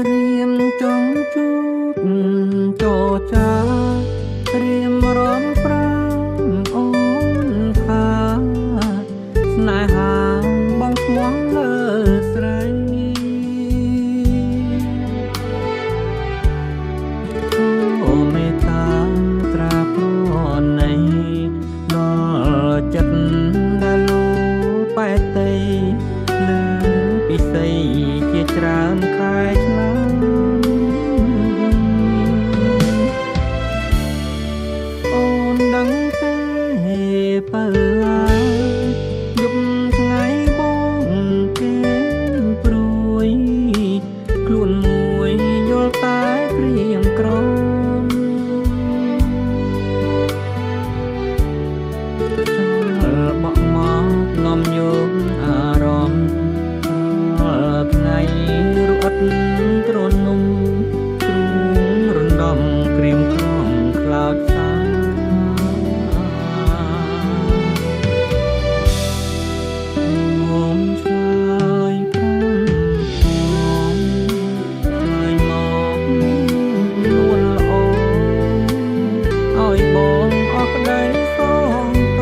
រៀមចង់ជួបចរចារៀមរំប្រាំអូនថាស្នេហាបងស្មោះលើស្រីអូមេត្តាត្រាប្រណីដល់ចិត្តដែលលោបែកតីលើពិសីជាច្រើនខែឆ្នាំអូនដឹងទេបើយប់ថ្ងៃបងគេព្រួយខ្លួនមួយយល់តែព្រៀងក្រំបក់មកងំយំអារម្មណ៍ថ្ងៃរត់ទ្រនំទ្រូងរំដំក្រៀមក្រំខ្លោចសាងំឆ្លើយប្រាំងំឆ្លើយមកលួនល្អឲ្យបងអស់ក្តីសងត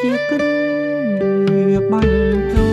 ជាគ្រាបាញ់ចូល